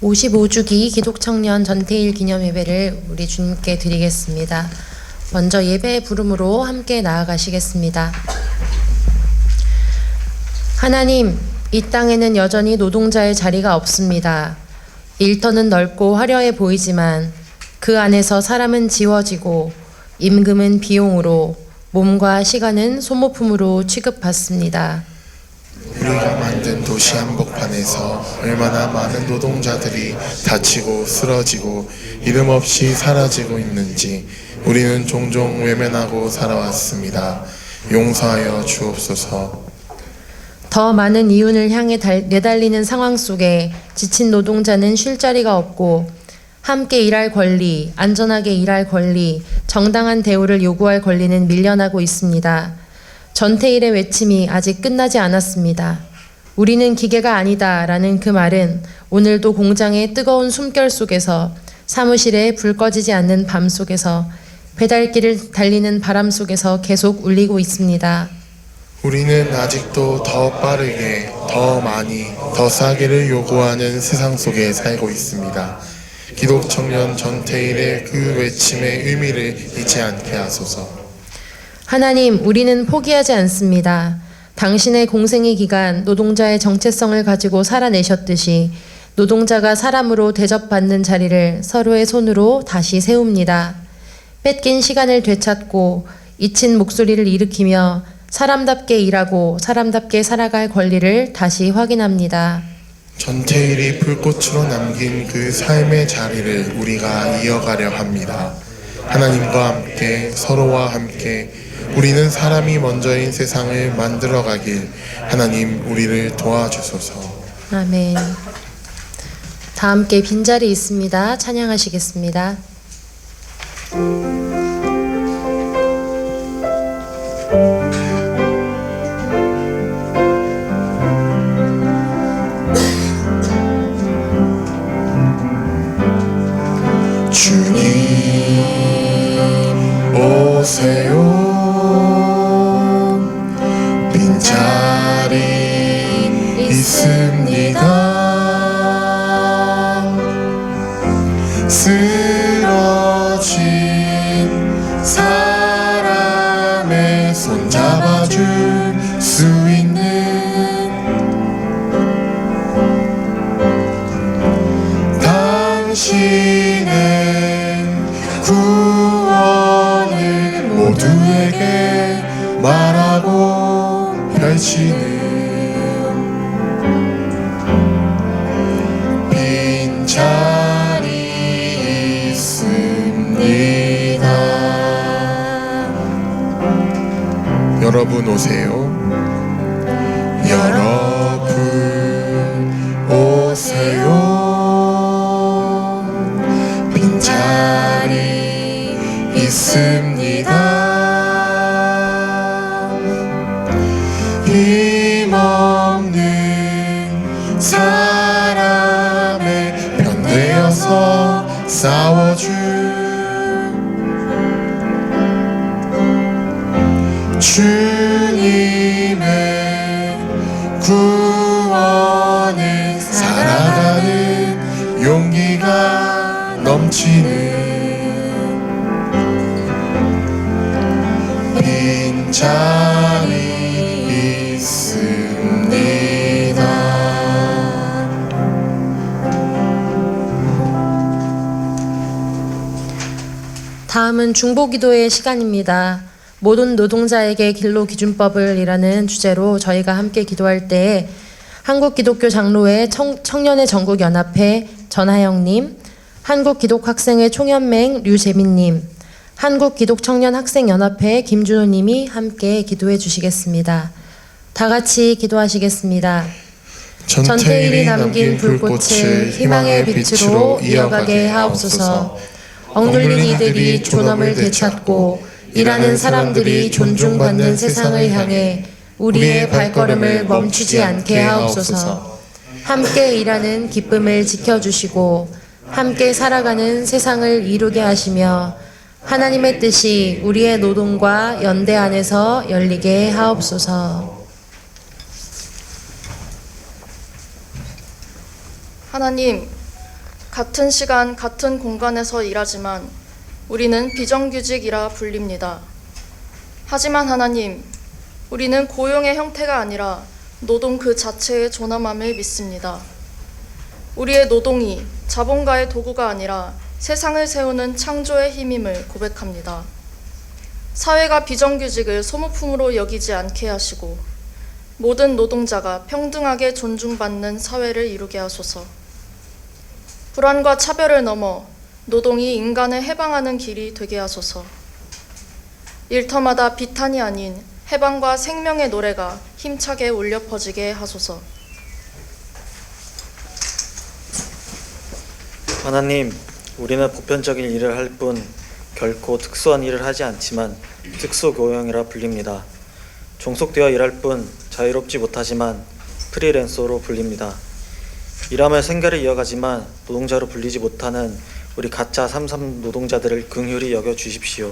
55주기 기독청년 전태일 기념예배를 우리 주님께 드리겠습니다. 먼저 예배의 부름으로 함께 나아가시겠습니다. 하나님, 이 땅에는 여전히 노동자의 자리가 없습니다. 일터는 넓고 화려해 보이지만 그 안에서 사람은 지워지고 임금은 비용으로, 몸과 시간은 소모품으로 취급받습니다. 우리가 만든 도시 한복판에서 얼마나 많은 노동자들이 다치고 쓰러지고 이름 없이 사라지고 있는지 우리는 종종 외면하고 살아왔습니다. 용서하여 주옵소서. 더 많은 이윤을 향해 내달리는 상황 속에 지친 노동자는 쉴 자리가 없고 함께 일할 권리, 안전하게 일할 권리, 정당한 대우를 요구할 권리는 밀려나고 있습니다. 전태일의 외침이 아직 끝나지 않았습니다. 우리는 기계가 아니다 라는 그 말은 오늘도 공장의 뜨거운 숨결 속에서, 사무실에 불 꺼지지 않는 밤 속에서, 배달길을 달리는 바람 속에서 계속 울리고 있습니다. 우리는 아직도 더 빠르게, 더 많이, 더 싸게를 요구하는 세상 속에 살고 있습니다. 기독청년 전태일의 그 외침의 의미를 잊지 않게 하소서. 하나님, 우리는 포기하지 않습니다. 당신의 공생의 기간 노동자의 정체성을 가지고 살아내셨듯이 노동자가 사람으로 대접받는 자리를 서로의 손으로 다시 세웁니다. 뺏긴 시간을 되찾고 잊힌 목소리를 일으키며 사람답게 일하고 사람답게 살아갈 권리를 다시 확인합니다. 전태일이 불꽃으로 남긴 그 삶의 자리를 우리가 이어가려 합니다. 하나님과 함께, 서로와 함께 우리는 사람이 먼저인 세상을 만들어가길 하나님 우리를 도와주소서. 아멘. 다 함께 빈자리 있습니다. 찬양하시겠습니다. 주님 오세요. 빈자리 있습니다. 쓰러진 사람의 손 잡아줄 수 있는 당신의 구원을 모두에게 말하고 펼치는 빈자리 있습니다. 여러분 오세요. 여러분 오세요. 빈자리 있습니다. 힘없는 사람의 편 되어서 싸워줄 주님의 구원을 살아가는 용기가 넘치는 빈자리 있습니다. 다음은 중보기도의 시간입니다. 모든 노동자에게 근로기준법을 이라는 주제로 저희가 함께 기도할 때에 한국기독교 장로회 청년의 전국연합회 전하영님, 한국기독학생회 총연맹 류재민님, 한국기독청년학생연합회 김준호님이 함께 기도해 주시겠습니다. 다 같이 기도하시겠습니다. 전태일이 남긴 불꽃을 희망의 빛으로 이어가게 하옵소서. 억눌린 이들이 존엄을 되찾고 일하는 사람들이 존중받는 세상을 향해 우리의 발걸음을 멈추지 않게 하옵소서. 함께 일하는 기쁨을 지켜주시고 함께 살아가는 세상을 이루게 하시며 하나님의 뜻이 우리의 노동과 연대 안에서 열리게 하옵소서. 하나님, 같은 시간, 같은 공간에서 일하지만 우리는 비정규직이라 불립니다. 하지만 하나님, 우리는 고용의 형태가 아니라 노동 그 자체의 존엄함을 믿습니다. 우리의 노동이 자본가의 도구가 아니라 세상을 세우는 창조의 힘임을 고백합니다. 사회가 비정규직을 소모품으로 여기지 않게 하시고 모든 노동자가 평등하게 존중받는 사회를 이루게 하소서. 불안과 차별을 넘어 노동이 인간을 해방하는 길이 되게 하소서. 일터마다 비탄이 아닌 해방과 생명의 노래가 힘차게 울려 퍼지게 하소서. 하나님, 우리는 보편적인 일을 할 뿐 결코 특수한 일을 하지 않지만 특수고용이라 불립니다. 종속되어 일할 뿐 자유롭지 못하지만 프리랜서로 불립니다. 일하며 생계를 이어가지만 노동자로 불리지 못하는 우리 가짜 삼삼 노동자들을 긍휼히 여겨 주십시오.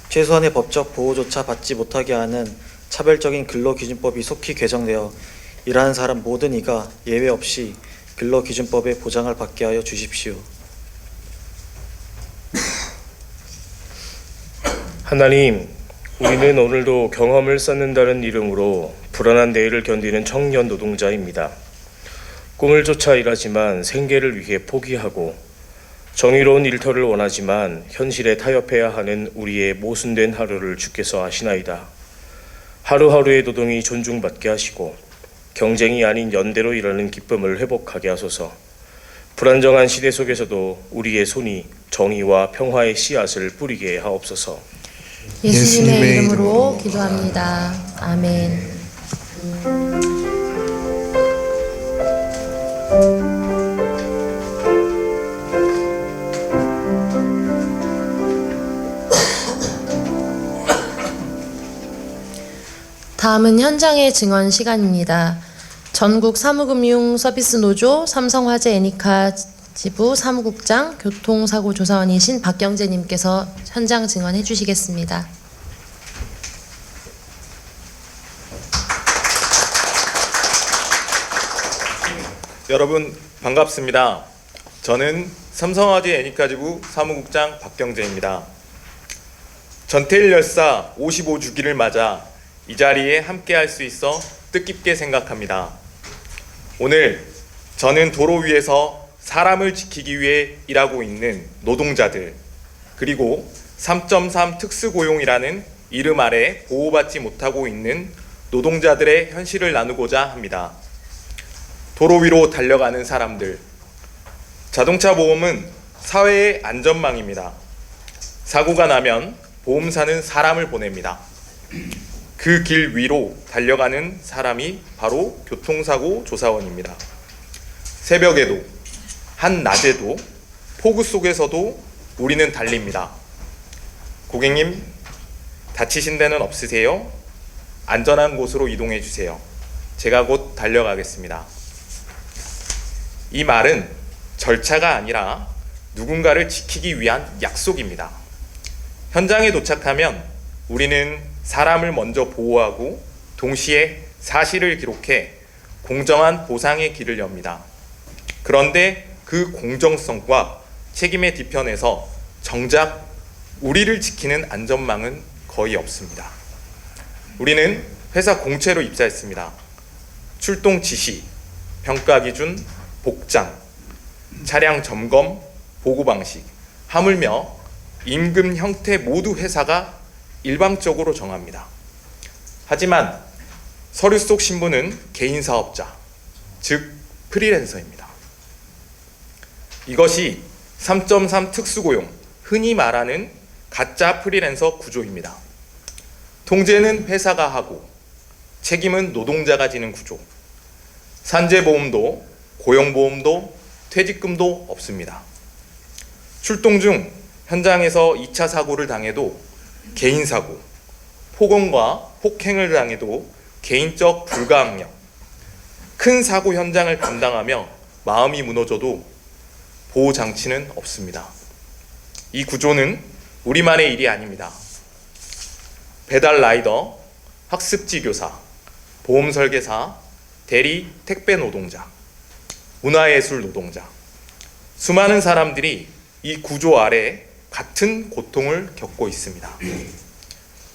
최소한의 법적 보호조차 받지 못하게 하는 차별적인 근로기준법이 속히 개정되어 일하는 사람 모든 이가 예외 없이 근로기준법의 보장을 받게 하여 주십시오. 하나님, 우리는 오늘도 경험을 쌓는다는 이름으로 불안한 내일을 견디는 청년 노동자입니다. 꿈을 쫓아 일하지만 생계를 위해 포기하고 정의로운 일터를 원하지만 현실에 타협해야 하는 우리의 모순된 하루를 주께서 아시나이다. 하루하루의 노동이 존중받게 하시고 경쟁이 아닌 연대로 일하는 기쁨을 회복하게 하소서. 불안정한 시대 속에서도 우리의 손이 정의와 평화의 씨앗을 뿌리게 하옵소서. 예수님의 이름으로 기도합니다. 아멘. 다음은 현장의 증언 시간입니다. 전국 사무금융 서비스 노조 삼성화재 애니카 지부 사무국장 교통사고조사원이신 박경재님께서 현장 증언해 주시겠습니다. 여러분 반갑습니다. 저는 삼성화재 애니카 지부 사무국장 박경재입니다. 전태일 열사 55주기를 맞아 이 자리에 함께 할 수 있어 뜻깊게 생각합니다. 오늘 저는 도로 위에서 사람을 지키기 위해 일하고 있는 노동자들, 그리고 3.3 특수고용이라는 이름 아래 보호받지 못하고 있는 노동자들의 현실을 나누고자 합니다. 도로 위로 달려가는 사람들, 자동차 보험은 사회의 안전망입니다. 사고가 나면 보험사는 사람을 보냅니다. 그 길 위로 달려가는 사람이 바로 교통사고 조사원입니다. 새벽에도 한낮에도 폭우 속에서도 우리는 달립니다. 고객님, 다치신 데는 없으세요? 안전한 곳으로 이동해 주세요. 제가 곧 달려가겠습니다. 이 말은 절차가 아니라 누군가를 지키기 위한 약속입니다. 현장에 도착하면 우리는 사람을 먼저 보호하고 동시에 사실을 기록해 공정한 보상의 길을 엽니다. 그런데 그 공정성과 책임의 뒤편에서 정작 우리를 지키는 안전망은 거의 없습니다. 우리는 회사 공채로 입사했습니다. 출동 지시, 평가 기준, 복장, 차량 점검, 보고 방식, 하물며 임금 형태 모두 회사가 일방적으로 정합니다. 하지만 서류 속 신분은 개인 사업자, 즉 프리랜서입니다. 이것이 3.3 특수고용, 흔히 말하는 가짜 프리랜서 구조입니다. 통제는 회사가 하고 책임은 노동자가 지는 구조. 산재보험도 고용보험도 퇴직금도 없습니다. 출동 중 현장에서 2차 사고를 당해도 개인 사고, 폭언과 폭행을 당해도 개인적 불가항력, 큰 사고 현장을 감당하며 마음이 무너져도 보호장치는 없습니다. 이 구조는 우리만의 일이 아닙니다. 배달 라이더, 학습지 교사, 보험 설계사, 대리 택배 노동자, 문화예술 노동자, 수많은 사람들이 이 구조 아래 같은 고통을 겪고 있습니다.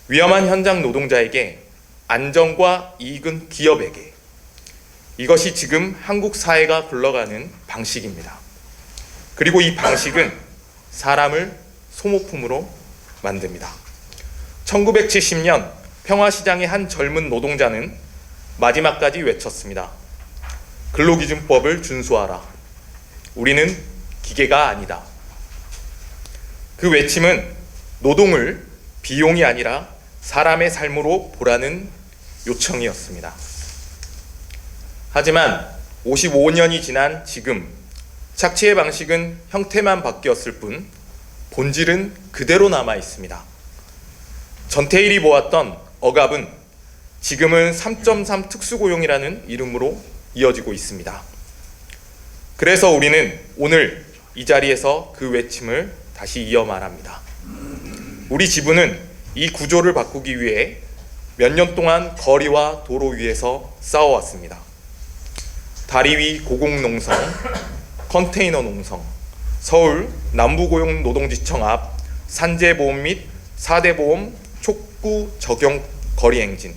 위험한 현장 노동자에게 안정과 이익은 기업에게. 이것이 지금 한국 사회가 굴러가는 방식입니다. 그리고 이 방식은 사람을 소모품으로 만듭니다. 1970년 평화시장의 한 젊은 노동자는 마지막까지 외쳤습니다. 근로기준법을 준수하라. 우리는 기계가 아니다. 그 외침은 노동을 비용이 아니라 사람의 삶으로 보라는 요청이었습니다. 하지만 55년이 지난 지금 착취의 방식은 형태만 바뀌었을 뿐 본질은 그대로 남아 있습니다. 전태일이 보았던 억압은 지금은 3.3 특수고용이라는 이름으로 이어지고 있습니다. 그래서 우리는 오늘 이 자리에서 그 외침을 다시 이어 말합니다. 우리 지부는 이 구조를 바꾸기 위해 몇 년 동안 거리와 도로 위에서 싸워왔습니다. 다리 위 고공농성, 컨테이너 농성, 서울 남부고용노동지청 앞 산재보험 및 4대 보험 촉구 적용 거리 행진,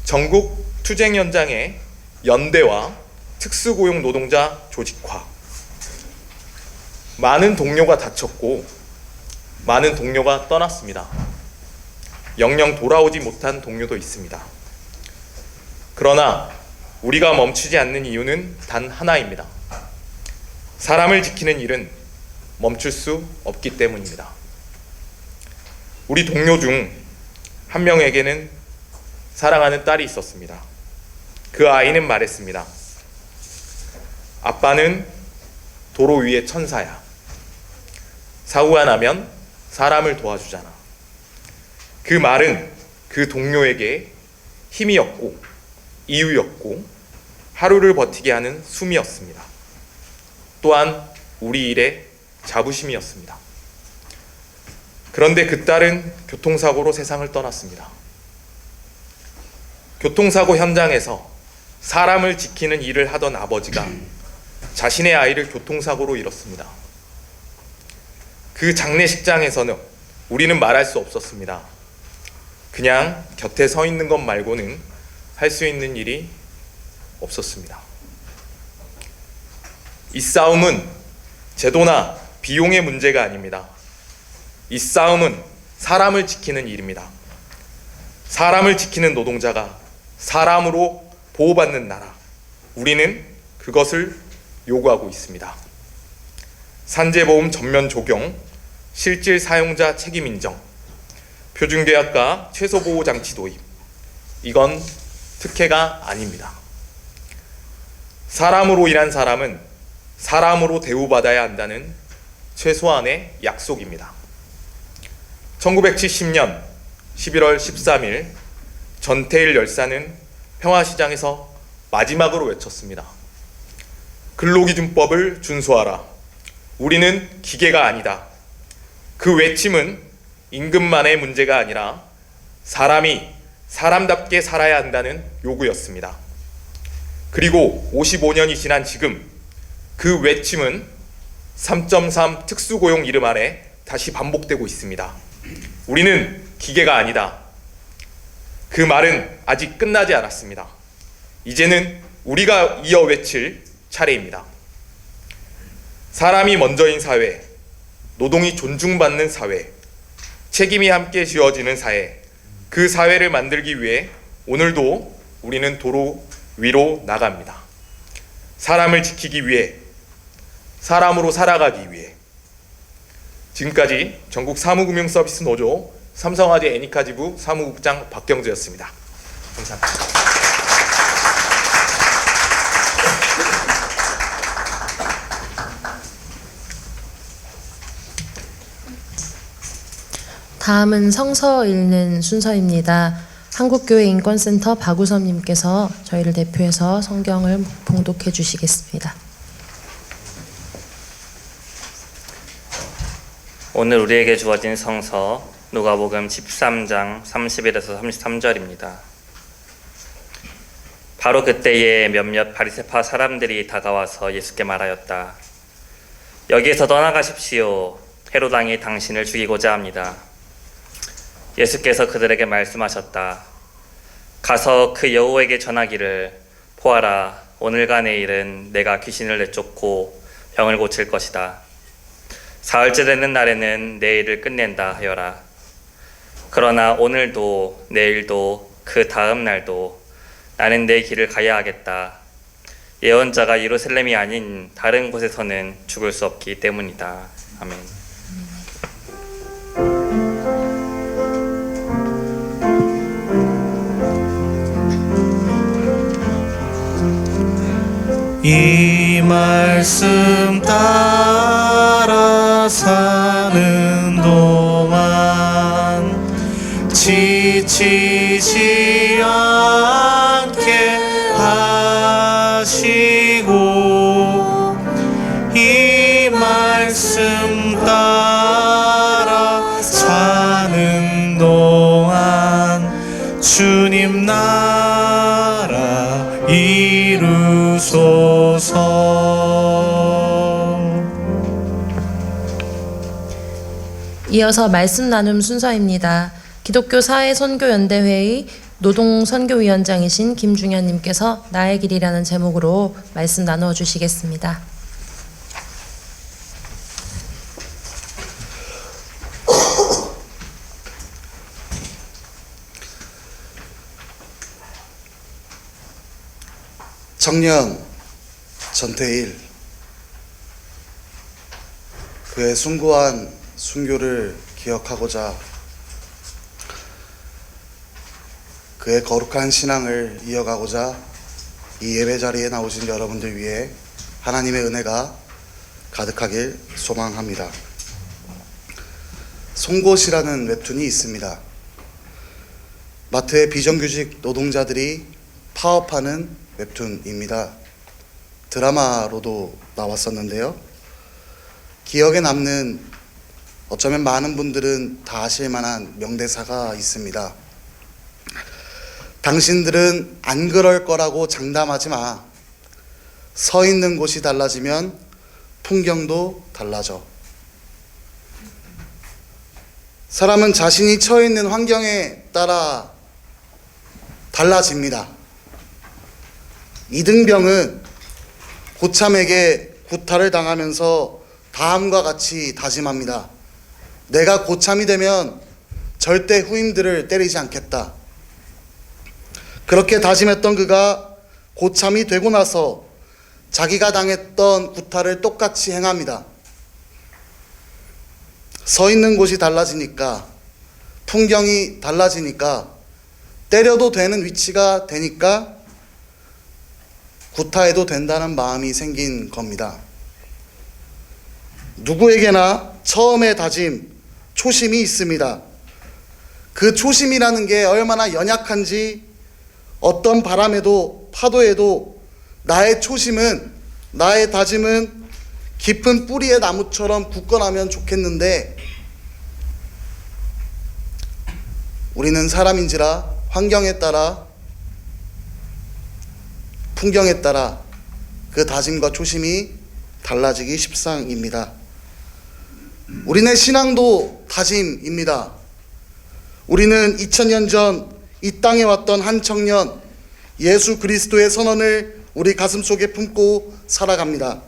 전국 투쟁 현장의 연대와 특수고용 노동자 조직화. 많은 동료가 다쳤고 많은 동료가 떠났습니다. 영영 돌아오지 못한 동료도 있습니다. 그러나 우리가 멈추지 않는 이유는 단 하나입니다. 사람을 지키는 일은 멈출 수 없기 때문입니다. 우리 동료 중 한 명에게는 사랑하는 딸이 있었습니다. 그 아이는 말했습니다. 아빠는 도로 위의 천사야. 사고가 나면 사람을 도와주잖아. 그 말은 그 동료에게 힘이었고 이유였고 하루를 버티게 하는 숨이었습니다. 또한 우리 일의 자부심이었습니다. 그런데 그 딸은 교통사고로 세상을 떠났습니다. 교통사고 현장에서 사람을 지키는 일을 하던 아버지가 자신의 아이를 교통사고로 잃었습니다. 그 장례식장에서는 우리는 말할 수 없었습니다. 그냥 곁에 서 있는 것 말고는 할 수 있는 일이 없었습니다. 이 싸움은 제도나 비용의 문제가 아닙니다. 이 싸움은 사람을 지키는 일입니다. 사람을 지키는 노동자가 사람으로 보호받는 나라, 우리는 그것을 요구하고 있습니다. 산재보험 전면 적용, 실질 사용자 책임 인정, 표준계약과 최소보호장치 도입, 이건 특혜가 아닙니다. 사람으로 일한 사람은 사람으로 대우받아야 한다는 최소한의 약속입니다. 1970년 11월 13일 전태일 열사는 평화시장에서 마지막으로 외쳤습니다. 근로기준법을 준수하라. 우리는 기계가 아니다. 그 외침은 임금만의 문제가 아니라 사람이 사람답게 살아야 한다는 요구였습니다. 그리고 55년이 지난 지금 그 외침은 3.3 특수고용 이름 아래 다시 반복되고 있습니다. 우리는 기계가 아니다. 그 말은 아직 끝나지 않았습니다. 이제는 우리가 이어 외칠 차례입니다. 사람이 먼저인 사회, 노동이 존중받는 사회, 책임이 함께 지어지는 사회, 그 사회를 만들기 위해 오늘도 우리는 도로 위로 나갑니다. 사람을 지키기 위해, 사람으로 살아가기 위해. 지금까지 전국 사무금융서비스 노조 삼성화재 애니카지부 사무국장 박경재였습니다. 감사합니다. 다음은 성서 읽는 순서입니다. 한국교회인권센터 박우섭님께서 저희를 대표해서 성경을 봉독해 주시겠습니다. 오늘 우리에게 주어진 성서 누가복음 13장 31에서 33절입니다. 바로 그때에 몇몇 바리새파 사람들이 다가와서 예수께 말하였다. 여기에서 떠나가십시오. 헤롯 왕이 당신을 죽이고자 합니다. 예수께서 그들에게 말씀하셨다. 가서 그 여호에게 전하기를, 보아라, 오늘과 내일은 내가 귀신을 내쫓고 병을 고칠 것이다. 사흘째 되는 날에는 내 일을 끝낸다 하여라. 그러나 오늘도 내일도 그 다음 날도 나는 내 길을 가야 하겠다. 예언자가 예루살렘이 아닌 다른 곳에서는 죽을 수 없기 때문이다. 아멘. 이 말씀 따라 사는 동안 지치지 않게 하시고 이 말씀 따라 사는 동안 주님 나라 이루소서. 이어서 말씀 나눔 순서입니다. 기독교 사회선교연대회의 노동선교위원장이신 김중현님께서 나의 길이라는 제목으로 말씀 나누어 주시겠습니다. 청년 전태일, 그의 숭고한 순교를 기억하고자 그의 거룩한 신앙을 이어가고자 이 예배 자리에 나오신 여러분들 위해 하나님의 은혜가 가득하길 소망합니다. 송곳이라는 웹툰이 있습니다. 마트의 비정규직 노동자들이 파업하는 웹툰입니다. 드라마로도 나왔었는데요. 기억에 남는, 어쩌면 많은 분들은 다 아실 만한 명대사가 있습니다. 당신들은 안 그럴 거라고 장담하지 마. 서 있는 곳이 달라지면 풍경도 달라져. 사람은 자신이 처해 있는 환경에 따라 달라집니다. 이등병은 고참에게 구타를 당하면서 다음과 같이 다짐합니다. 내가 고참이 되면 절대 후임들을 때리지 않겠다. 그렇게 다짐했던 그가 고참이 되고 나서 자기가 당했던 구타를 똑같이 행합니다. 서 있는 곳이 달라지니까, 풍경이 달라지니까, 때려도 되는 위치가 되니까 구타해도 된다는 마음이 생긴 겁니다. 누구에게나 처음의 다짐, 초심이 있습니다. 그 초심이라는 게 얼마나 연약한지, 어떤 바람에도 파도에도 나의 초심은, 나의 다짐은 깊은 뿌리의 나무처럼 굳건하면 좋겠는데, 우리는 사람인지라 환경에 따라, 풍경에 따라 그 다짐과 초심이 달라지기 십상입니다. 우리네 신앙도 다짐입니다. 우리는 2000년 전 이 땅에 왔던 한 청년, 예수 그리스도의 선언을 우리 가슴속에 품고 살아갑니다.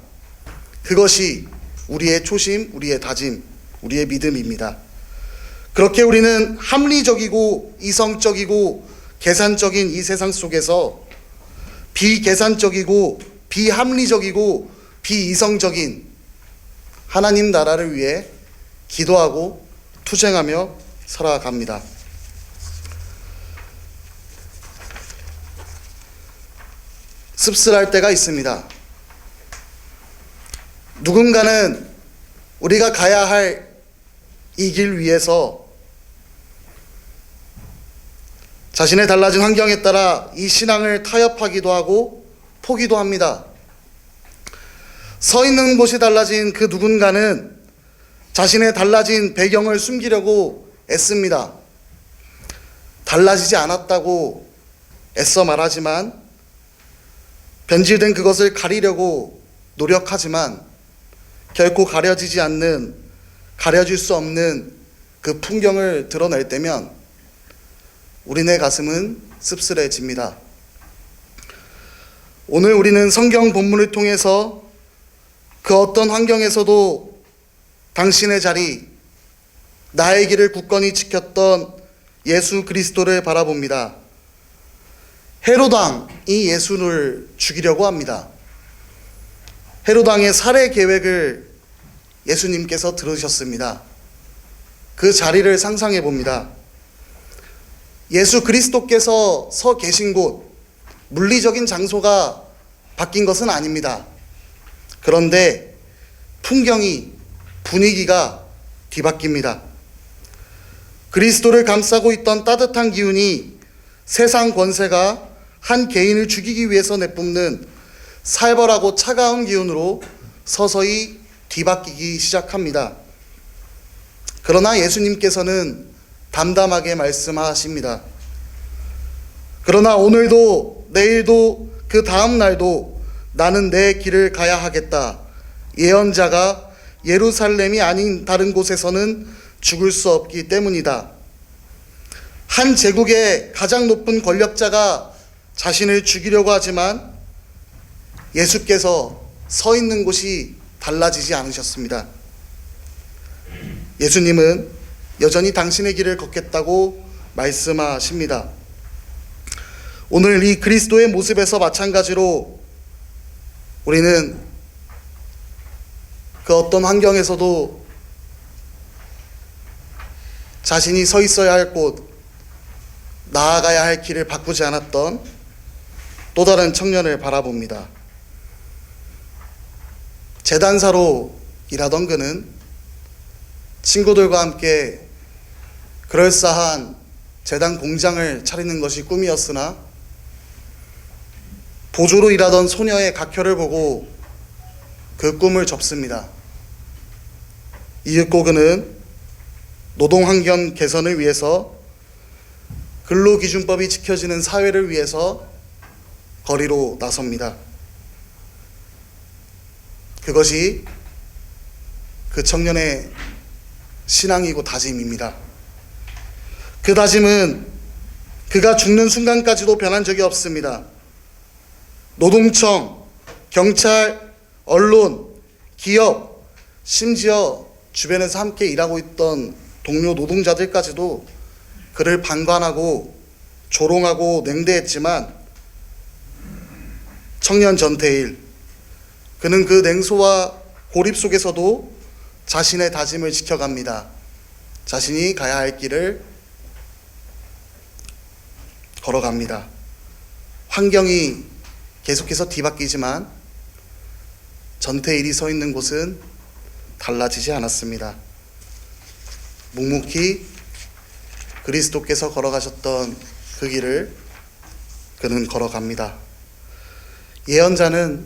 그것이 우리의 초심, 우리의 다짐, 우리의 믿음입니다. 그렇게 우리는 합리적이고 이성적이고 계산적인 이 세상 속에서 비계산적이고 비합리적이고 비이성적인 하나님 나라를 위해 기도하고 투쟁하며 살아갑니다. 씁쓸할 때가 있습니다. 누군가는 우리가 가야 할 이 길 위에서 자신의 달라진 환경에 따라 이 신앙을 타협하기도 하고 포기도 합니다. 서 있는 곳이 달라진 그 누군가는 자신의 달라진 배경을 숨기려고 애씁니다. 달라지지 않았다고 애써 말하지만, 변질된 그것을 가리려고 노력하지만 결코 가려질 수 없는 그 풍경을 드러낼 때면 우리네 가슴은 씁쓸해집니다. 오늘 우리는 성경 본문을 통해서 그 어떤 환경에서도 당신의 자리, 나의 길을 굳건히 지켰던 예수 그리스도를 바라봅니다. 헤로당이 예수를 죽이려고 합니다. 헤로당의 살해 계획을 예수님께서 들으셨습니다. 그 자리를 상상해 봅니다. 예수 그리스도께서 서 계신 곳, 물리적인 장소가 바뀐 것은 아닙니다. 그런데 풍경이, 분위기가 뒤바뀝니다. 그리스도를 감싸고 있던 따뜻한 기운이 세상 권세가 한 개인을 죽이기 위해서 내뿜는 살벌하고 차가운 기운으로 서서히 뒤바뀌기 시작합니다. 그러나 예수님께서는 담담하게 말씀하십니다. 그러나 오늘도 내일도 그 다음 날도 나는 내 길을 가야 하겠다. 예언자가 예루살렘이 아닌 다른 곳에서는 죽을 수 없기 때문이다. 한 제국의 가장 높은 권력자가 자신을 죽이려고 하지만 예수께서 서 있는 곳이 달라지지 않으셨습니다. 예수님은 여전히 당신의 길을 걷겠다고 말씀하십니다. 오늘 이 그리스도의 모습에서 마찬가지로 우리는 그 어떤 환경에서도 자신이 서 있어야 할 곳, 나아가야 할 길을 바꾸지 않았던 또 다른 청년을 바라봅니다. 재단사로 일하던 그는 친구들과 함께 그럴싸한 재단 공장을 차리는 것이 꿈이었으나 보조로 일하던 소녀의 각혈을 보고 그 꿈을 접습니다. 이윽고 그는 노동환경 개선을 위해서 근로기준법이 지켜지는 사회를 위해서 거리로 나섭니다. 그것이 그 청년의 신앙이고 다짐입니다. 그 다짐은 그가 죽는 순간까지도 변한 적이 없습니다. 노동청, 경찰, 언론, 기업, 심지어 주변에서 함께 일하고 있던 동료 노동자들까지도 그를 방관하고 조롱하고 냉대했지만 청년 전태일, 그는 그 냉소와 고립 속에서도 자신의 다짐을 지켜갑니다. 자신이 가야 할 길을 걸어갑니다. 환경이 계속해서 뒤바뀌지만 전태일이 서 있는 곳은 달라지지 않았습니다. 묵묵히 그리스도께서 걸어가셨던 그 길을 그는 걸어갑니다. 예언자는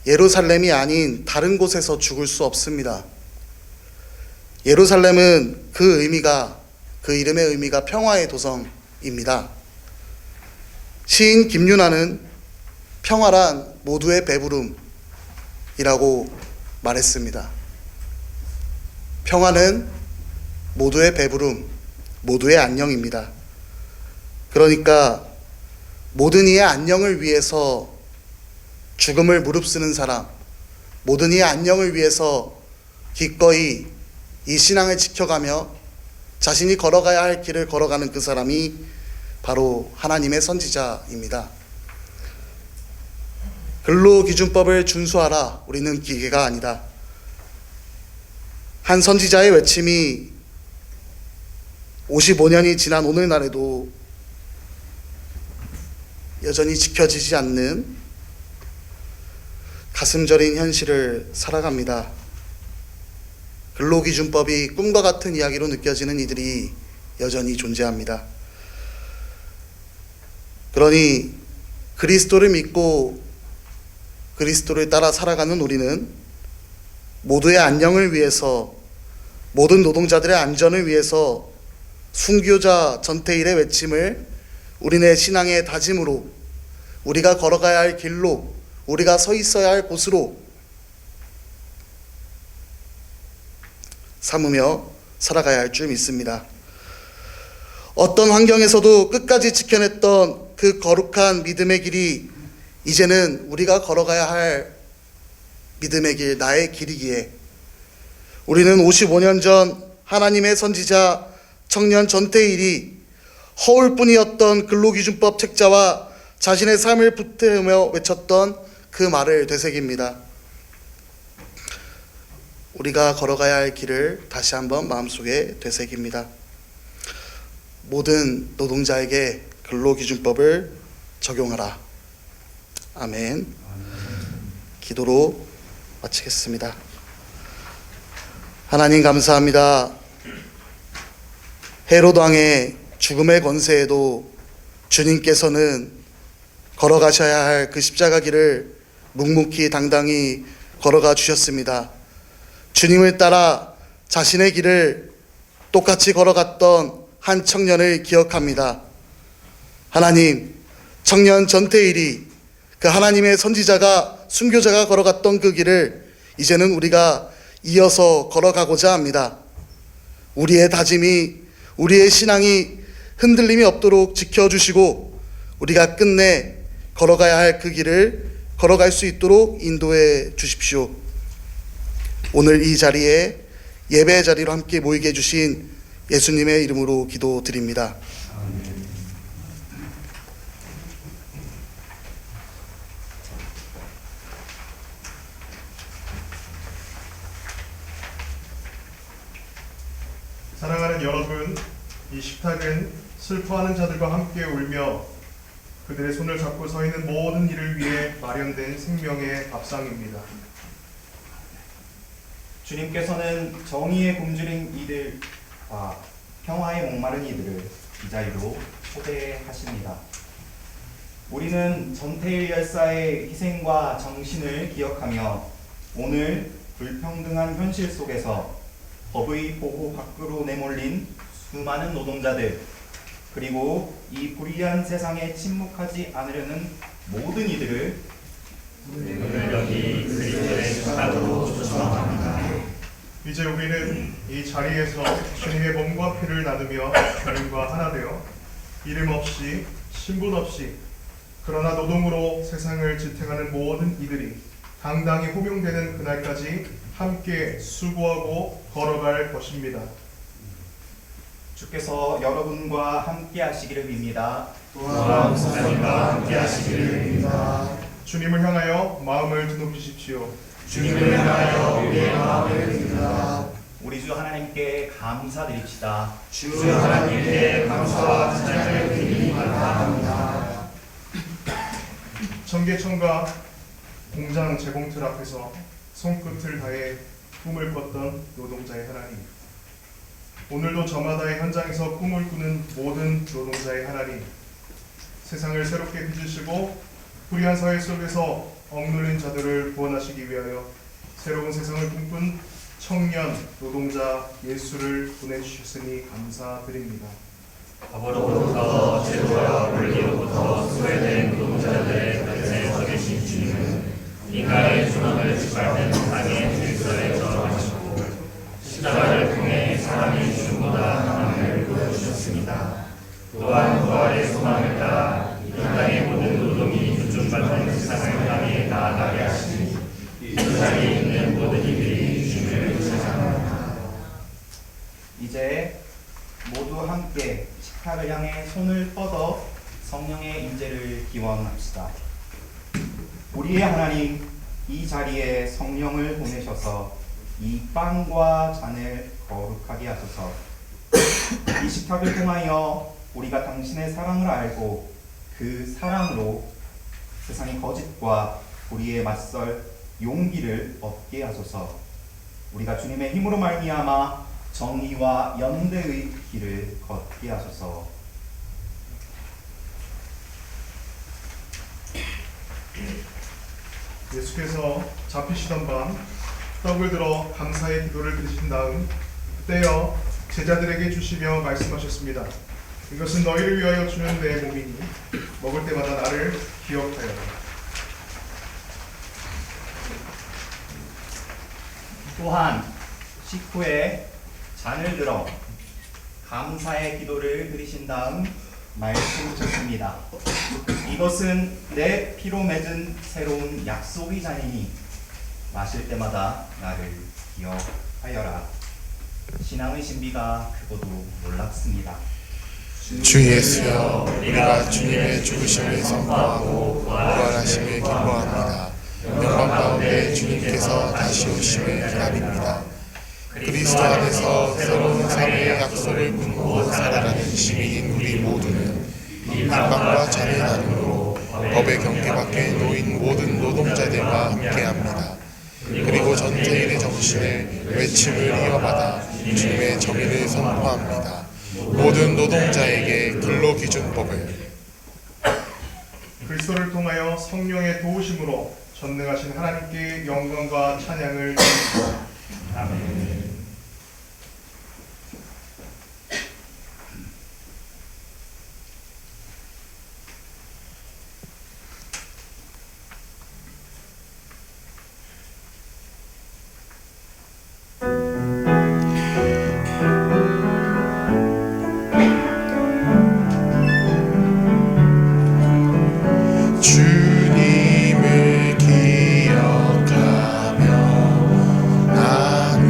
예루살렘이 아닌 다른 곳에서 죽을 수 없습니다. 예루살렘은 그 이름의 의미가 평화의 도성입니다. 시인 김윤아는 평화란 모두의 배부름이라고 말했습니다. 평화는 모두의 배부름, 모두의 안녕입니다. 그러니까 모든 이의 안녕을 위해서 죽음을 무릅쓰는 사람, 모든 이의 안녕을 위해서 기꺼이 이 신앙을 지켜가며 자신이 걸어가야 할 길을 걸어가는 그 사람이 바로 하나님의 선지자입니다. 근로기준법을 준수하라. 우리는 기계가 아니다. 한 선지자의 외침이 55년이 지난 오늘날에도 여전히 지켜지지 않는 가슴 저린 현실을 살아갑니다. 근로기준법이 꿈과 같은 이야기로 느껴지는 이들이 여전히 존재합니다. 그러니 그리스도를 믿고 그리스도를 따라 살아가는 우리는 모두의 안녕을 위해서, 모든 노동자들의 안전을 위해서 순교자 전태일의 외침을 우리네 신앙의 다짐으로, 우리가 걸어가야 할 길로, 우리가 서 있어야 할 곳으로 삼으며 살아가야 할 줄 믿습니다. 어떤 환경에서도 끝까지 지켜냈던 그 거룩한 믿음의 길이 이제는 우리가 걸어가야 할 믿음의 길, 나의 길이기에 우리는 55년 전 하나님의 선지자 청년 전태일이 허울뿐이었던 근로기준법 책자와 자신의 삶을 붙들며 외쳤던 그 말을 되새깁니다. 우리가 걸어가야 할 길을 다시 한번 마음속에 되새깁니다. 모든 노동자에게 근로기준법을 적용하라. 아멘. 기도로 마치겠습니다. 하나님 감사합니다. 헤롯 왕의 죽음의 권세에도 주님께서는 걸어가셔야 할 그 십자가 길을 묵묵히 당당히 걸어가 주셨습니다. 주님을 따라 자신의 길을 똑같이 걸어갔던 한 청년을 기억합니다. 하나님, 청년 전태일이 그 하나님의 선지자가 순교자가 걸어갔던 그 길을 이제는 우리가 이어서 걸어가고자 합니다. 우리의 다짐이, 우리의 신앙이 흔들림이 없도록 지켜주시고 우리가 끝내 걸어가야 할 그 길을 걸어갈 수 있도록 인도해 주십시오. 오늘 이 자리에 예배 자리로 함께 모이게 해주신 예수님의 이름으로 기도드립니다. 사랑하는 여러분, 이 식탁은 슬퍼하는 자들과 함께 울며 그들의 손을 잡고 서 있는 모든 이를 위해 마련된 생명의 밥상입니다. 주님께서는 정의에 굶주린 이들과 평화에 목마른 이들을 이 자리로 초대하십니다. 우리는 전태일 열사의 희생과 정신을 기억하며 오늘 불평등한 현실 속에서 법의 보호 밖으로 내몰린 수많은 노동자들, 그리고 이 불의한 세상에 침묵하지 않으려는 모든 이들을 오늘 여기 그리스도의 십자가로 초청합니다. 이제 우리는 이 자리에서 주님의 몸과 피를 나누며 주님과 하나 되어 이름 없이 신분 없이 그러나 노동으로 세상을 지탱하는 모든 이들이 당당히 호명되는 그날까지 함께 수고하고 걸어갈 것입니다. 주께서 여러분과 함께 하시기를 빕니다. 또한 목사님과 함께 하시기를 빕니다. 주님을 향하여 마음을 드높이십시오. 주님을 향하여 우리의 마음을 드립니다. 우리 주 하나님께 감사드립시다. 주 하나님께 감사와 찬양을 드리니 감사합니다. 청계천과 공장 재봉틀 앞에서 손끝을 다해 꿈을 꿨던 노동자의 하나님, 오늘도 저마다의 현장에서 꿈을 꾸는 모든 노동자의 하나님, 세상을 새롭게 빚으시고 불의한 사회 속에서 억눌린 자들을 구원하시기 위하여 새로운 세상을 꿈꾼 청년 노동자 예수를 보내주셨으니 감사드립니다. 법으로부터 제도와 권리로부터 소외된 노동자들의 곁에 서 계신 주님은 인간의 존엄을 짓밟는 땅의 질서에 저항하시고 십자가를 통해 사람이 주보다 하나님을 보여주셨습니다. 또한 부활의 소망을 따라 이 땅의 모든 노동이 존중받는 세상을 향해 나아가게 하시니 이 자리에 있는 모든 이들이 주님을 찬양합니다. 이제 모두 함께 식탁을 향해 손을 뻗어 성령의 임재를 기원합시다. 우리의 하나님, 이 자리에 성령을 보내셔서 이 빵과 잔을 거룩하게 하소서. 이 식탁을 통하여 우리가 당신의 사랑을 알고 그 사랑으로 세상의 거짓과 불의에 맞설 용기를 얻게 하소서. 우리가 주님의 힘으로 말미암아 정의와 연대의 길을 걷게 하소서. 예수께서 잡히시던 밤 떡을 들어 감사의 기도를 드리신 다음 떼어 제자들에게 주시며 말씀하셨습니다. 이것은 너희를 위하여 주는 내 몸이니 먹을 때마다 나를 기억하여라. 또한 식후에 잔을 들어 감사의 기도를 드리신 다음 말씀 듣습니다. 이것은 내 피로 맺은 새로운 약속의 잔이니 마실 때마다 나를 기억하여라. 신앙의 신비가 크고도 놀랍습니다. 주 예수여, 우리가 주님의 죽으심을 선포하고 부활하심을 기뻐합니다. 영광 가운데 주님께서 다시 오심을 기다립니다. 그리스도 안에서 새로운 삶의 약속을 품고 살아가는 시민인 우리 모두는 일방과 잔의 나눔으로 법의 경계 밖에 놓인 모든 노동자들과 함께합니다. 그리고 전태일의 정신에 외침을 이어받아 주님의 정의를 선포합니다. 모든 노동자에게 근로기준법을 그리스도를 통하여 성령의 도우심으로 전능하신 하나님께 영광과 찬양을 드립니다. 아멘. 주님을 기억하며 나는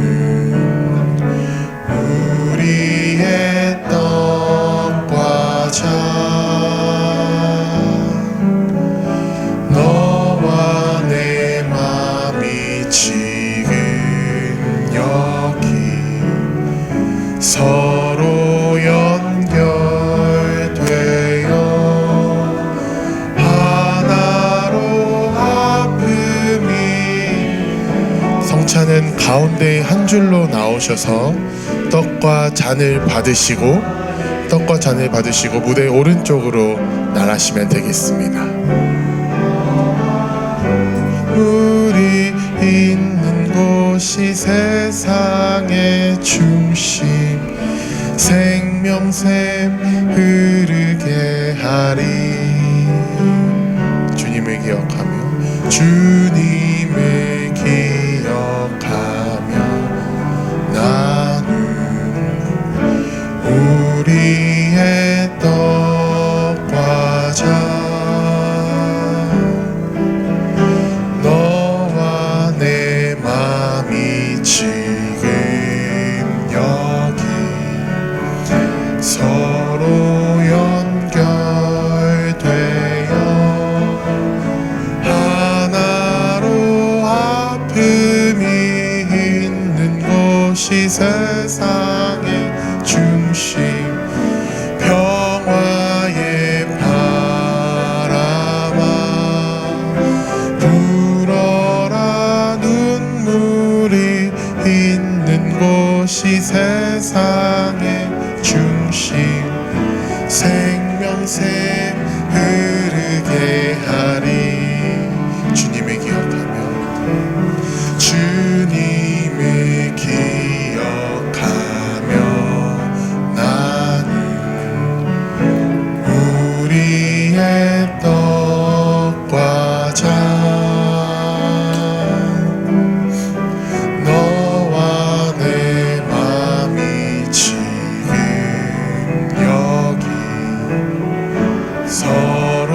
우리의 떡과 잔 너와 내 맘이 지금 여기 서로 연결되어 성찬은 가운데 한 줄로 나오셔서 떡과 잔을 받으시고 무대 오른쪽으로 나가시면 되겠습니다. 우리 있는 곳이 세상의 중심, 생명샘 흐르게 하리. 주님을 기억하며 주님을 기억하며 나는 우리의 떡과 잔 너와 내 맘이 지금 여기 서로 연결되어 하나로 아픔이 있는 곳이 세상의 중심, 평화의 바람아 불어라. 눈물이 있는 곳이 세상의 중심, 생명샘 흐르게 하리. 주님을 기억하며 주님을 기억하며 나는 우리의 떡과 잔 너와 내 맘이 지금 여기 서로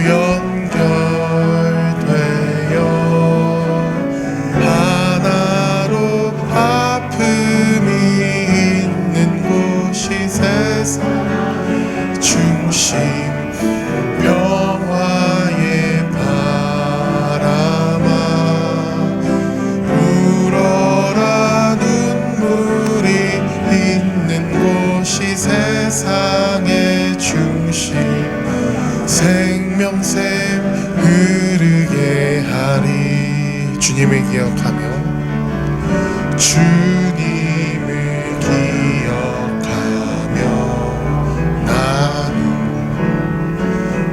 연결되어 하나로 아픔이 있는 곳이 세상 중심, 평화의 바람아 불어라. 눈물이 있는 곳이 세상의 중심, 생명샘 흐르게 하리. 주님을 기억하며 주님을 기억하며 나는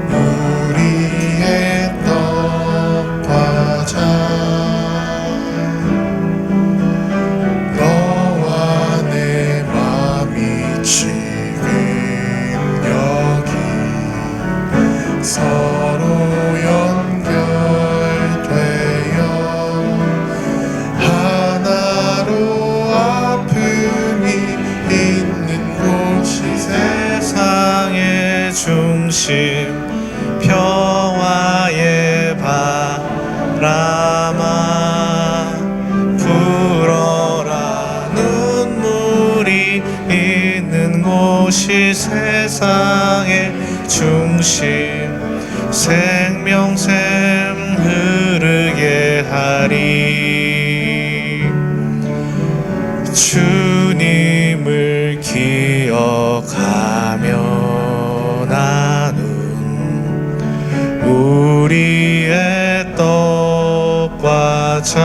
우리의 떡과 잔 너와 내 맘이 지금 여기 서로 연결되어 하나로 곳이 세상의 중심 생명샘 흐르게 하리. 주님을 기억하며 나눈 우리의 떡과 자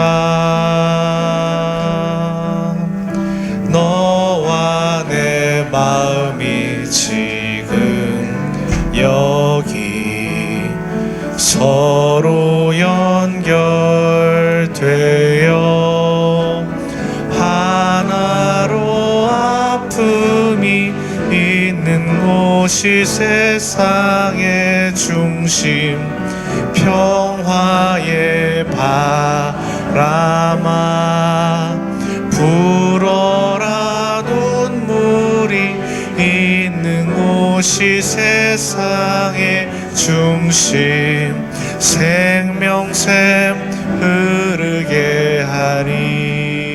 너와 내 마음이 지금 여기 서로 연결되어 하나로 아픔이 있는 곳이 세상의 중심 평화의 바람아 불어라. 눈물이 있는 곳이 세상의 중심 생명샘 흐르게 하리.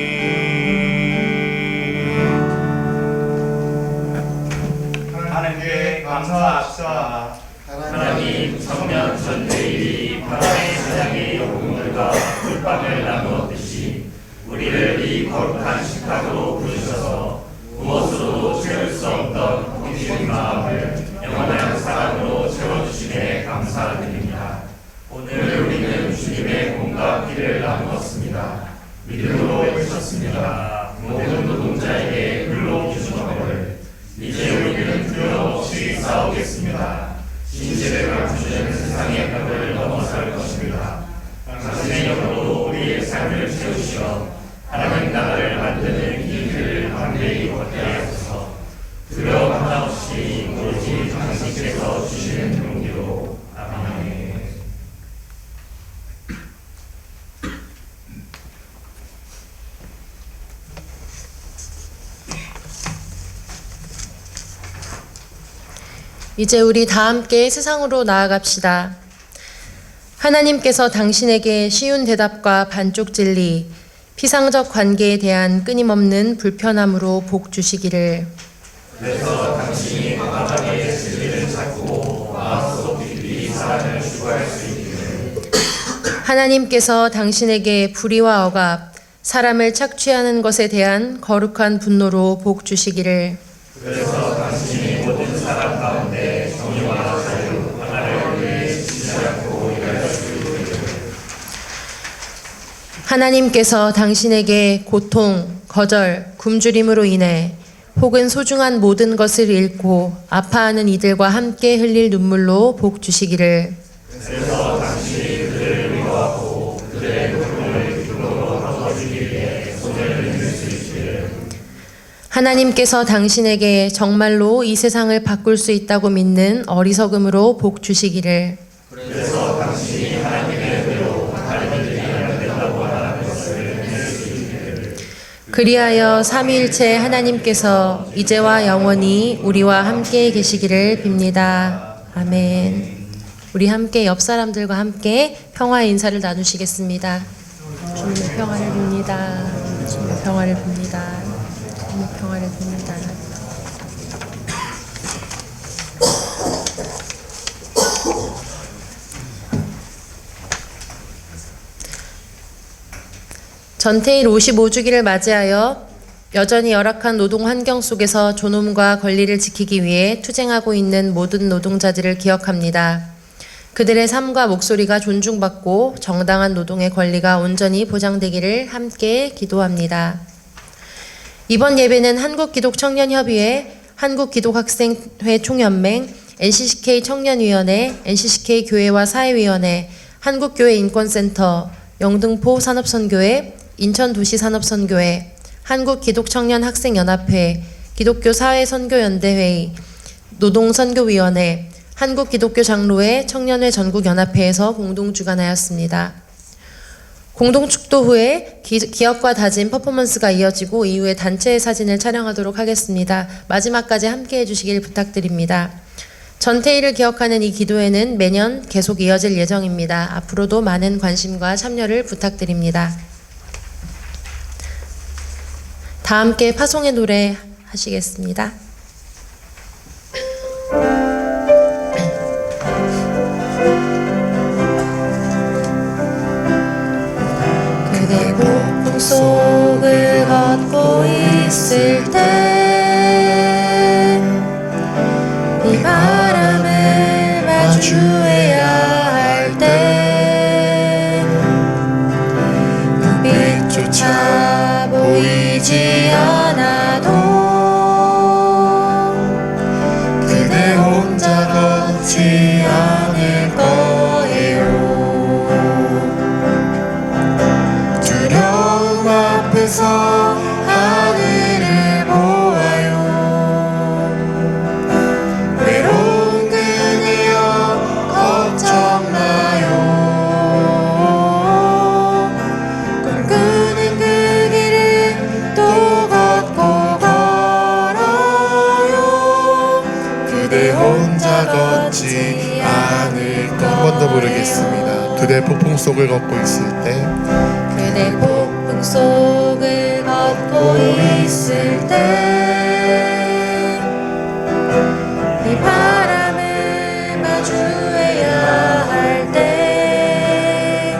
하나님께 감사합시다. 하나님 청년 전대일이 바람의 세상의 영웅들과 불빵을 나누었듯이 우리를 이 거룩한 식탁으로 부르셔서 무엇으로도 채울 수 없던 공주의 마음을 영원한 사랑으로 채워주시네 감사드립니다. 오늘 우리는 주님의 몸과 피를 나누었습니다. 믿음으로 외쳤습니다. 모든 노동자에게 근로 규정을 이제 우리는 두려움 없이 싸우겠습니다. 진실을 감추는 세상의 벽을 넘어설 것입니다. 당신의 영으로 우리의 삶을 채우시어 하나님 나라를 만드는 이 길을 담대히 걷게 하소서. 두려움 하나 없이 오직 당신께서 주시는 용기로. 아멘. 이제 우리 다 함께 세상으로 나아갑시다. 하나님께서 당신에게 쉬운 대답과 반쪽 진리, 피상적 관계에 대한 끊임없는 불편함으로 복 주시기를. 그래서 당신이 과감하게 진리를 찾고 마음속 깊이 사랑을 추구할 수 있기를. 하나님께서 당신에게 불의와 억압, 사람을 착취하는 것에 대한 거룩한 분노로 복 주시기를. 그래서 당신이 모든 사람 가운데 정의와 자유, 하나를 위해 지지 않고 일할 수 있기를. 하나님께서 당신에게 고통, 거절, 굶주림으로 인해 혹은 소중한 모든 것을 잃고 아파하는 이들과 함께 흘릴 눈물로 복 주시기를. 그래서 당신이 그들을 위로하고 그들의 고통을 기쁨으로 덮어주기 위해 손을 흔들 수 있기를. 하나님께서 당신에게 정말로 이 세상을 바꿀 수 있다고 믿는 어리석음으로 복 주시기를. 그래서 당신이 하나님의 의로 다른 이들이 안 된다고 하는 것을 해낼 수 있기를. 그리하여 삼위일체 하나님께서 이제와 영원히 우리와 함께 계시기를 빕니다. 아멘. 우리 함께 옆 사람들과 함께 평화의 인사를 나누시겠습니다. 주님의 평화를 빕니다. 주님의 평화를 빕니다. 주님의 평화를 빕니다. 전태일 55주기를 맞이하여 여전히 열악한 노동 환경 속에서 존엄과 권리를 지키기 위해 투쟁하고 있는 모든 노동자들을 기억합니다. 그들의 삶과 목소리가 존중받고 정당한 노동의 권리가 온전히 보장되기를 함께 기도합니다. 이번 예배는 한국기독청년협의회, 한국기독학생회 총연맹, NCCK 청년위원회, NCCK 교회와 사회위원회, 한국교회 인권센터, 영등포 산업선교회, 인천도시산업선교회, 한국기독청년학생연합회, 기독교사회선교연대회의, 노동선교위원회, 한국기독교장로회 청년회 전국연합회에서 공동 주관하였습니다. 공동축도 후에 기업과 다짐 퍼포먼스가 이어지고 이후에 단체의 사진을 촬영하도록 하겠습니다. 마지막까지 함께해 주시길 부탁드립니다. 전태일을 기억하는 이 기도회는 매년 계속 이어질 예정입니다. 앞으로도 많은 관심과 참여를 부탁드립니다. 다 함께 파송의 노래 하시겠습니다. 풍속을 걷고 있을 때 이 바람을 마주해야 할 때 눈빛조차 보이지 않아도 그대 혼자 걷지 않을 거예요. 두려움 앞에서 하늘을 보아요. 외로운 그대여 걱정 마요. 꿈꾸는 그 길을 또 걷고 걸어요. 그대 혼자 걷지 않을 거. 한 번 더 부르겠습니다. 그대 폭풍 속을 걷고 있을 때 그대 폭풍 속을 걷고 있을 때 이 바람을 마주해야 할 때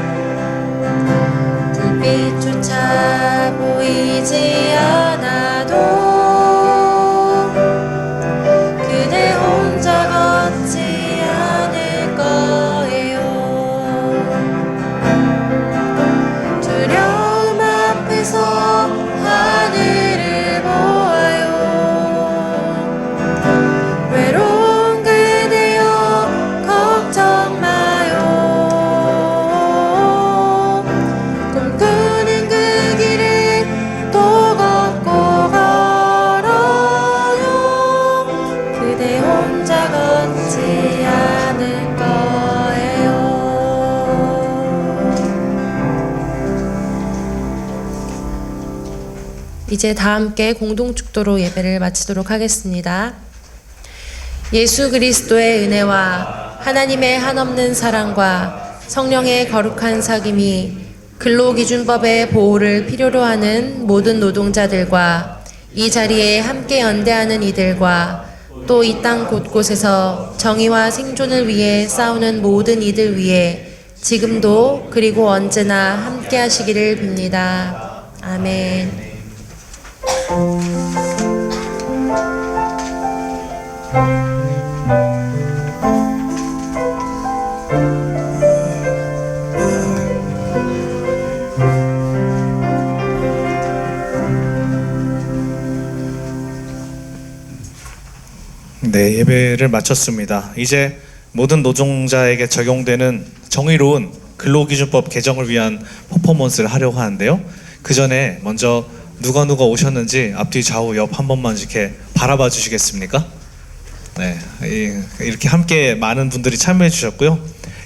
불빛조차 보이지 않아도 그대 혼자 걷지 않을 거예요. 두려움 앞에서 하늘을 보아요. 외로운 그대여 걱정 마요. 꿈꾸는 그 길을 또 걷고 걸어요. 그대 혼자 걷지 않을 거예요. 이제 다 함께 공동축도로 예배를 마치도록 하겠습니다. 예수 그리스도의 은혜와 하나님의 한없는 사랑과 성령의 거룩한 사귐이 근로기준법의 보호를 필요로 하는 모든 노동자들과 이 자리에 함께 연대하는 이들과 또 이 땅 곳곳에서 정의와 생존을 위해 싸우는 모든 이들 위해 지금도 그리고 언제나 함께 하시기를 빕니다. 아멘. 네, 예배를 마쳤습니다. 이제 모든 노동자에게 적용되는 정의로운 근로기준법 개정을 위한 퍼포먼스를 하려고 하는데요. 그 전에 먼저 누가 오셨는지 앞뒤 좌우 옆 한 번만 이렇게 바라봐 주시겠습니까? 네, 이렇게 함께 많은 분들이 참여해 주셨고요.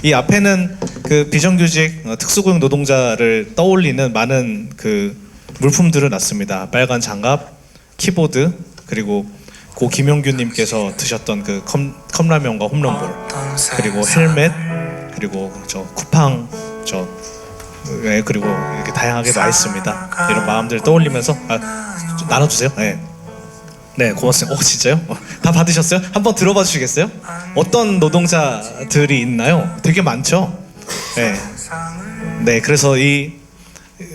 이 앞에는 그 비정규직 특수고용 노동자를 떠올리는 많은 그 물품들을 놨습니다. 빨간 장갑, 키보드, 그리고 고 김용규님께서 드셨던 그 컵라면과 홈런볼, 그리고 헬멧, 그리고 저 쿠팡, 그리고 이렇게 다양하게 나 있습니다. 이런 마음들 떠올리면서 좀 나눠주세요. 네. 네, 고맙습니다. 진짜요? 다 받으셨어요? 한번 들어봐 주시겠어요? 어떤 노동자들이 있나요? 되게 많죠? 네. 네, 그래서 이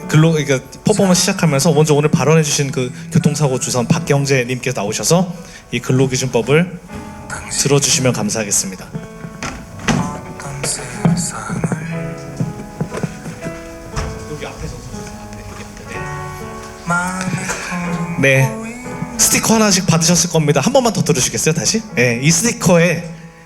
그러니까 퍼포먼스 시작하면서 먼저 오늘 발언해주신 그 교통사고 주선 박경재님께서 나오셔서 이 근로기준법을 들어주시면 감사하겠습니다. 네, 스티커 하나씩 받으셨을 겁니다. 한 번만 더 들으시겠어요? 다시? 네, 이 스티커에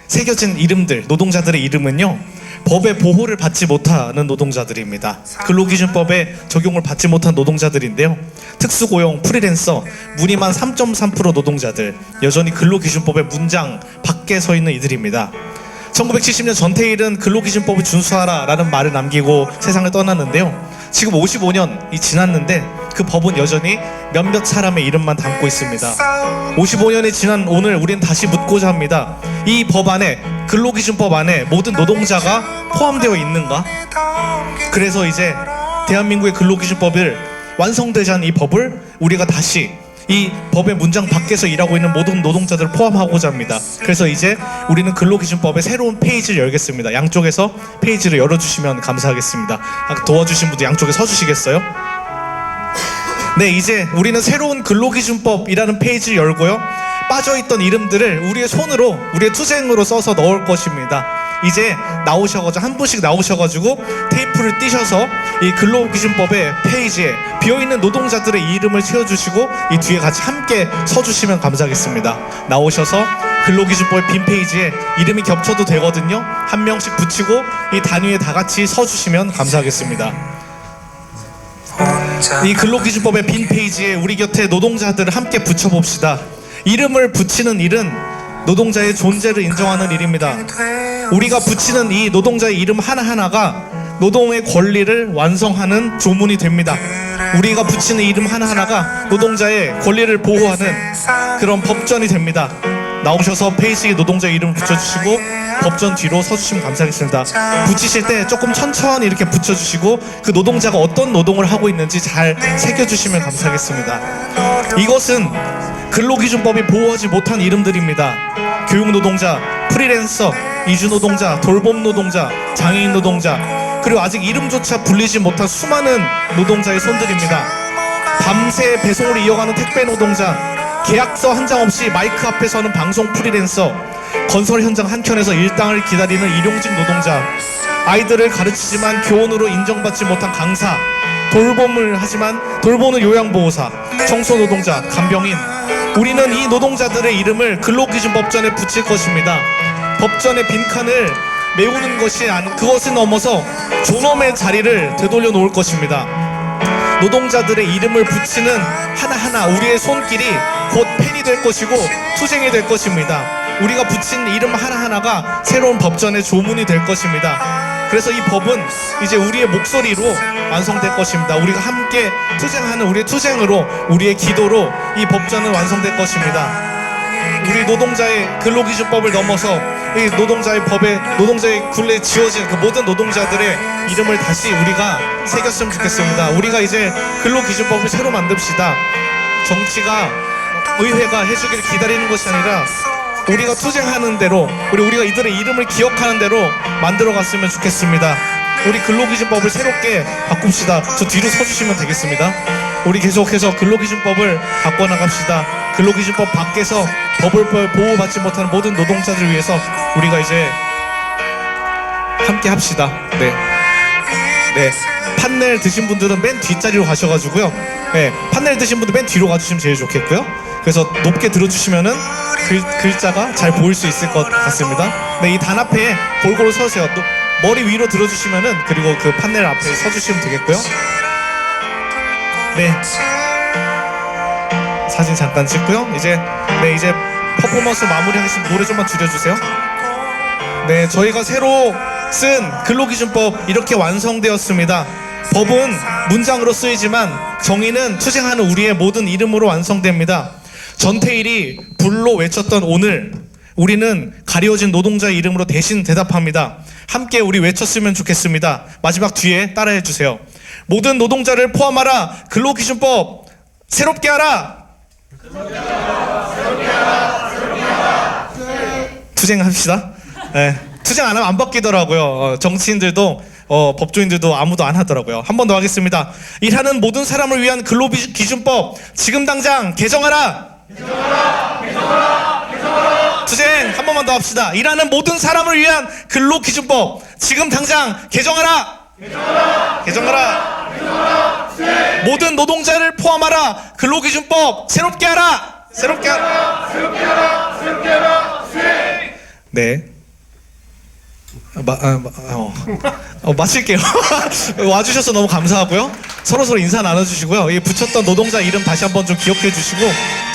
새겨진 이름들, 노동자들의 이름은요, 법의 보호를 받지 못하는 노동자들입니다. 근로기준법에 적용을 받지 못한 노동자들인데요, 특수고용, 프리랜서, 무리만 3.3% 노동자들, 여전히 근로기준법의 문장 밖에 서 있는 이들입니다. 1970년 전태일은 근로기준법을 준수하라 라는 말을 남기고 세상을 떠났는데요, 지금 55년이 지났는데 그 법은 여전히 몇몇 사람의 이름만 담고 있습니다. 55년이 지난 오늘 우리는 다시 묻고자 합니다. 이 법 안에, 근로기준법 안에 모든 노동자가 포함되어 있는가? 그래서 이제 대한민국의 근로기준법을 완성되지 않은 이 법을 우리가 다시 이 법의 문장 밖에서 일하고 있는 모든 노동자들을 포함하고자 합니다. 그래서 이제 우리는 근로기준법의 새로운 페이지를 열겠습니다. 양쪽에서 페이지를 열어주시면 감사하겠습니다. 도와주신 분들 양쪽에 서주시겠어요? 네, 이제 우리는 새로운 근로기준법이라는 페이지를 열고요. 빠져있던 이름들을 우리의 손으로, 우리의 투쟁으로 써서 넣을 것입니다. 이제 나오셔가지고 한 분씩 나오셔가지고 테이프를 띄셔서 이 근로기준법의 페이지에 비어있는 노동자들의 이름을 채워주시고 이 뒤에 같이 함께 서주시면 감사하겠습니다. 나오셔서 근로기준법의 빈 페이지에 이름이 겹쳐도 되거든요. 한 명씩 붙이고 이 단위에 다 같이 서주시면 감사하겠습니다. 이 근로기준법의 빈 페이지에 우리 곁에 노동자들을 함께 붙여봅시다. 이름을 붙이는 일은 노동자의 존재를 인정하는 일입니다. 우리가 붙이는 이 노동자의 이름 하나하나가 노동의 권리를 완성하는 조문이 됩니다. 우리가 붙이는 이름 하나하나가 노동자의 권리를 보호하는 그런 법전이 됩니다. 나오셔서 페이지에 노동자 이름 붙여주시고 법전 뒤로 서주시면 감사하겠습니다. 붙이실 때 조금 천천히 이렇게 붙여주시고 그 노동자가 어떤 노동을 하고 있는지 잘 새겨주시면 감사하겠습니다. 이것은 근로기준법이 보호하지 못한 이름들입니다. 교육노동자, 프리랜서, 이주노동자, 돌봄노동자, 장애인노동자, 그리고 아직 이름조차 불리지 못한 수많은 노동자의 손들입니다. 밤새 배송을 이어가는 택배노동자, 계약서 한 장 없이 마이크 앞에 서는 방송 프리랜서, 건설 현장 한켠에서 일당을 기다리는 일용직 노동자, 아이들을 가르치지만 교원으로 인정받지 못한 강사, 돌봄을 하지만 돌보는 요양보호사, 청소노동자, 간병인, 우리는 이 노동자들의 이름을 근로기준법전에 붙일 것입니다. 법전의 빈칸을 메우는 것이 그것을 넘어서 존엄의 자리를 되돌려 놓을 것입니다. 노동자들의 이름을 붙이는 하나하나 우리의 손길이 곧 펜이 될 것이고 투쟁이 될 것입니다. 우리가 붙인 이름 하나하나가 새로운 법전의 조문이 될 것입니다. 그래서 이 법은 이제 우리의 목소리로 완성될 것입니다. 우리가 함께 투쟁하는 우리의 투쟁으로, 우리의 기도로 이 법전은 완성될 것입니다. 우리 노동자의 근로기준법을 넘어서 이 노동자의 법에, 노동자의 굴레에 지어진 그 모든 노동자들의 이름을 다시 우리가 새겼으면 좋겠습니다. 우리가 이제 근로기준법을 새로 만듭시다. 정치가, 의회가 해주기를 기다리는 것이 아니라 우리가 투쟁하는 대로, 우리가 이들의 이름을 기억하는 대로 만들어 갔으면 좋겠습니다. 우리 근로기준법을 새롭게 바꿉시다. 저 뒤로 서주시면 되겠습니다. 우리 계속해서 근로기준법을 바꿔나갑시다. 근로기준법 밖에서 법을 보호받지 못하는 모든 노동자들을 위해서 우리가 이제 함께 합시다. 네. 판넬 드신 분들은 맨 뒷자리로 가셔가지고요. 네, 판넬 드신 분들 맨 뒤로 가주시면 제일 좋겠고요. 그래서 높게 들어주시면은 글자가 잘 보일 수 있을 것 같습니다. 네, 이 단앞에 골고루 서세요. 또 머리 위로 들어주시면은, 그리고 그 판넬 앞에 서주시면 되겠고요. 네, 사진 잠깐 찍고요. 이제 퍼포먼스 마무리하겠습니다. 노래 좀만 줄여주세요. 네, 저희가 새로 쓴 근로기준법 이렇게 완성되었습니다. 법은 문장으로 쓰이지만 정의는 투쟁하는 우리의 모든 이름으로 완성됩니다. 전태일이 불로 외쳤던 오늘, 우리는 가려진 노동자의 이름으로 대신 대답합니다. 함께 우리 외쳤으면 좋겠습니다. 마지막 뒤에 따라해 주세요. 모든 노동자를 포함하라. 근로기준법 새롭게 하라. 투쟁합시다. 네, 투쟁 안 하면 안 바뀌더라고요. 정치인들도 법조인들도 아무도 안 하더라고요. 한 번 더 하겠습니다. 일하는 모든 사람을 위한 근로기준법 지금 당장 개정하라. 투쟁 한 번만 더 합시다. 일하는 모든 사람을 위한 근로기준법 지금 당장 개정하라. 모든 노동자를 포함하라. 근로기준법 새롭게 하라. 네. 마칠게요. 와주셔서 너무 감사하고요. 서로 인사 나눠주시고요. 이 붙였던 노동자 이름 다시 한번 좀 기억해 주시고,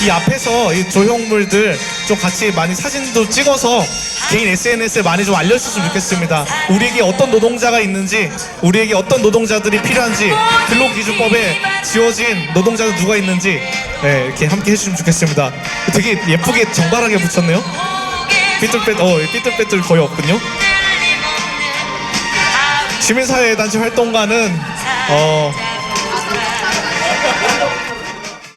이 앞에서 이 조형물들 좀 같이 많이 사진도 찍어서 개인 SNS에 많이 좀 알려주셨으면 좋겠습니다. 우리에게 어떤 노동자가 있는지, 우리에게 어떤 노동자들이 필요한지, 근로기준법에 지워진 노동자는 누가 있는지, 네, 이렇게 함께 해주시면 좋겠습니다. 되게 예쁘게 정갈하게 붙였네요. 삐뚤빼뚤 거의 없군요. 시민사회단체 활동가는